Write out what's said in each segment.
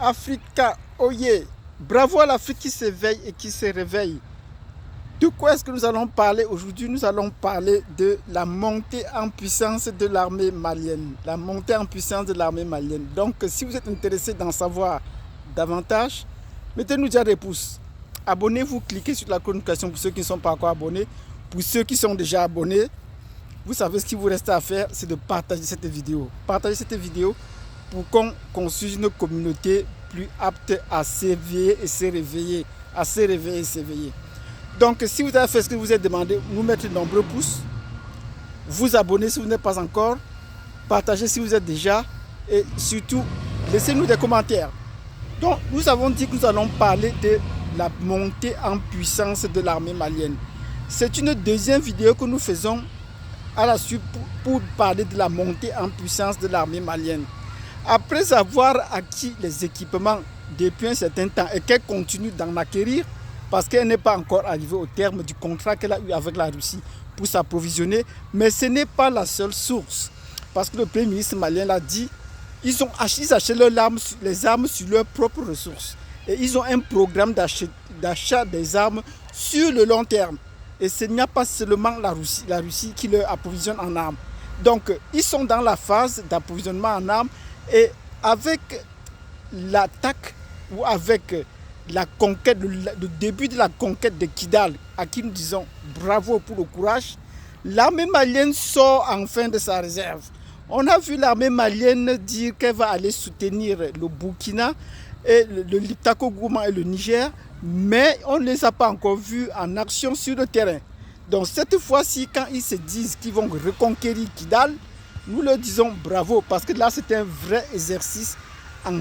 Africa, oye, bravo à l'Afrique qui s'éveille et qui se réveille. De quoi est-ce que nous allons parler aujourd'hui? Nous allons parler de la montée en puissance de l'armée malienne. La montée en puissance de l'armée malienne. Donc, si vous êtes intéressé d'en savoir davantage, mettez-nous déjà des pouces. Abonnez-vous, cliquez sur la communication pour ceux qui ne sont pas encore abonnés. Pour ceux qui sont déjà abonnés, vous savez ce qu'il vous reste à faire, c'est de partager cette vidéo. Partagez cette vidéo pour qu'on construise une communauté plus apte à s'éveiller et se réveiller. À se réveiller et s'éveiller. Donc, si vous avez fait ce que vous êtes demandé, nous mettre de nombreux pouces, vous abonner si vous n'êtes pas encore, partagez si vous êtes déjà, et surtout, laissez-nous des commentaires. Donc, nous avons dit que nous allons parler de la montée en puissance de l'armée malienne. C'est une deuxième vidéo que nous faisons à la suite pour parler de la montée en puissance de l'armée malienne. Après avoir acquis les équipements depuis un certain temps et qu'elle continue d'en acquérir, parce qu'elle n'est pas encore arrivée au terme du contrat qu'elle a eu avec la Russie pour s'approvisionner, mais ce n'est pas la seule source. Parce que le Premier ministre malien l'a dit, ils achètent les armes sur leurs propres ressources. Et ils ont un programme d'achat des armes sur le long terme. Et ce n'est pas seulement la Russie qui leur approvisionne en armes. Donc, ils sont dans la phase d'approvisionnement en armes. Et avec l'attaque ou avec la conquête, le début de la conquête de Kidal, à qui nous disons bravo pour le courage, l'armée malienne sort enfin de sa réserve. On a vu l'armée malienne dire qu'elle va aller soutenir le Burkina, et le Liptako Gourma et le Niger, mais on ne les a pas encore vus en action sur le terrain. Donc cette fois-ci, quand ils se disent qu'ils vont reconquérir Kidal, nous leur disons bravo, parce que là c'est un vrai exercice en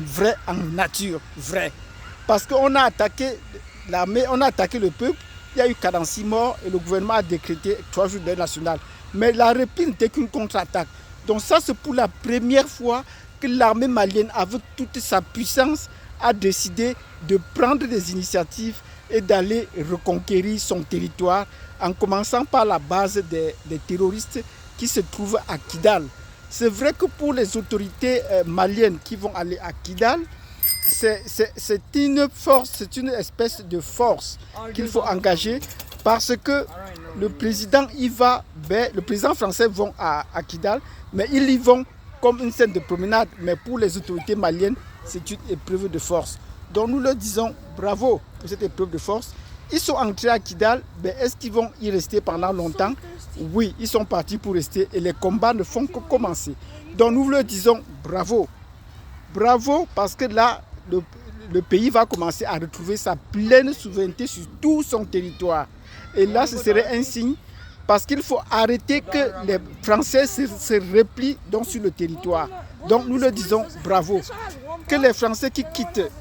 nature, vrai. Parce qu'on a attaqué l'armée, on a attaqué le peuple, il y a eu 46 morts et le gouvernement a décrété 3 jours de deuil national. Mais la reprise n'était qu'une contre-attaque. Donc ça c'est pour la première fois que l'armée malienne, avec toute sa puissance, a décidé de prendre des initiatives et d'aller reconquérir son territoire en commençant par la base des terroristes qui se trouvent à Kidal. C'est vrai que pour les autorités maliennes qui vont aller à Kidal, c'est une force, c'est une espèce de force qu'il faut engager parce que le président le président français vont à Kidal, mais ils y vont comme une scène de promenade. Mais pour les autorités maliennes, c'est une épreuve de force. Donc nous leur disons bravo pour cette épreuve de force. Ils sont entrés à Kidal, mais est-ce qu'ils vont y rester pendant longtemps? Oui, ils sont partis pour rester et les combats ne font que commencer. Donc nous leur disons bravo. Bravo parce que là, le pays va commencer à retrouver sa pleine souveraineté sur tout son territoire. Et là, ce serait un signe parce qu'il faut arrêter que les Français se replient donc sur le territoire. Donc nous leur disons bravo. Que les Français qui quittent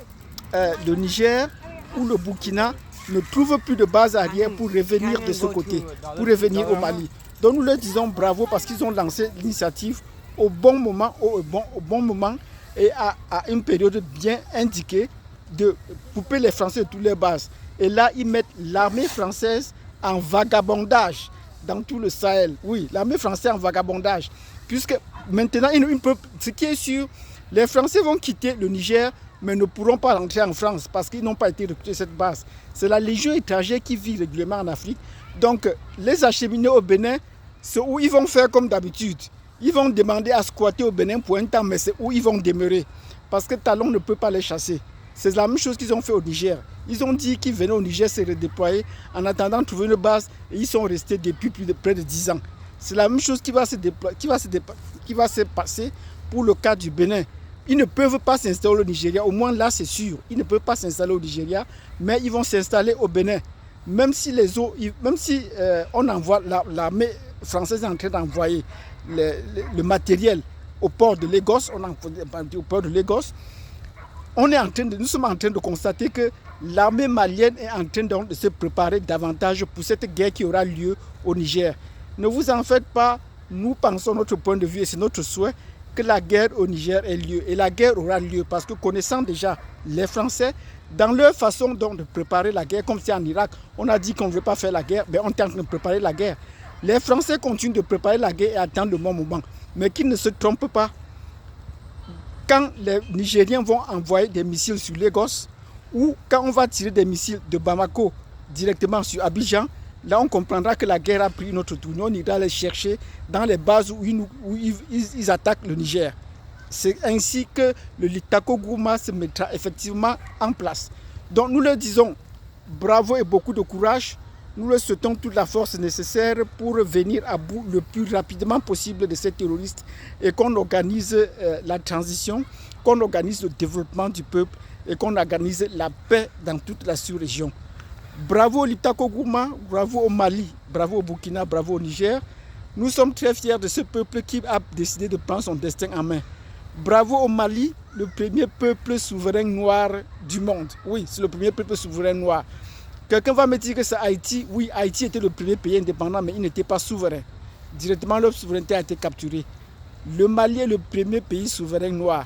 le Niger ou le Burkina ne trouvent plus de base arrière pour revenir de ce côté, pour revenir au Mali. Donc nous leur disons bravo parce qu'ils ont lancé l'initiative au bon moment, au bon moment et à une période bien indiquée de couper les Français de toutes les bases. Et là, ils mettent l'armée française en vagabondage dans tout le Sahel. Oui, l'armée française en vagabondage. Puisque maintenant, ce qui est sûr, les Français vont quitter le Niger, mais ne pourront pas rentrer en France parce qu'ils n'ont pas été recrutés cette base. C'est la Légion étrangère qui vit régulièrement en Afrique. Donc, les acheminer au Bénin, c'est où ils vont faire comme d'habitude. Ils vont demander à squatter au Bénin pour un temps, mais c'est où ils vont demeurer. Parce que Talon ne peut pas les chasser. C'est la même chose qu'ils ont fait au Niger. Ils ont dit qu'ils venaient au Niger se redéployer en attendant de trouver une base et ils sont restés depuis près de 10 ans. C'est la même chose qui va se passer pour le cas du Bénin. Ils ne peuvent pas s'installer au Nigeria, au moins là c'est sûr. Ils ne peuvent pas s'installer au Nigeria, mais ils vont s'installer au Bénin. Même si on envoie, l'armée française est en train d'envoyer le matériel au port de Lagos, nous sommes en train de constater que l'armée malienne est en train de se préparer davantage pour cette guerre qui aura lieu au Niger. Ne vous en faites pas, nous pensons notre point de vue et c'est notre souhait que la guerre au Niger ait lieu. Et la guerre aura lieu parce que connaissant déjà les Français, dans leur façon donc de préparer la guerre, comme c'est en Irak, on a dit qu'on ne veut pas faire la guerre, mais on est en train de préparer la guerre. Les Français continuent de préparer la guerre et attendent le bon moment. Mais qu'ils ne se trompent pas. quand les Nigériens vont envoyer des missiles sur Lagos, ou quand on va tirer des missiles de Bamako directement sur Abidjan, là on comprendra que la guerre a pris une autre tournure. On ira les chercher dans les bases où ils attaquent le Niger. C'est ainsi que le Litako Gourma se mettra effectivement en place. Donc nous leur disons bravo et beaucoup de courage. Nous leur souhaitons toute la force nécessaire pour venir à bout le plus rapidement possible de ces terroristes et qu'on organise la transition, qu'on organise le développement du peuple et qu'on organise la paix dans toute la sous-région. Bravo au Litako Gourma, bravo au Mali, bravo au Burkina, bravo au Niger. Nous sommes très fiers de ce peuple qui a décidé de prendre son destin en main. Bravo au Mali, le premier peuple souverain noir du monde. Oui, c'est le premier peuple souverain noir. Quelqu'un va me dire que c'est Haïti. Oui, Haïti était le premier pays indépendant, mais il n'était pas souverain. Directement, leur souveraineté a été capturée. Le Mali est le premier pays souverain noir.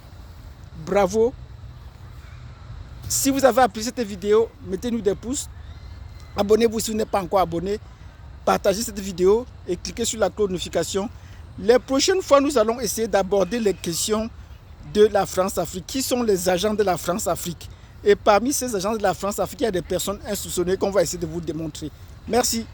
Bravo. Si vous avez apprécié cette vidéo, mettez-nous des pouces. Abonnez-vous si vous n'êtes pas encore abonné. Partagez cette vidéo et cliquez sur la cloche de notification. Les prochaines fois, nous allons essayer d'aborder les questions de la France-Afrique. Qui sont les agents de la France-Afrique? Et parmi ces agents de la France-Afrique, il y a des personnes insoupçonnées qu'on va essayer de vous démontrer. Merci.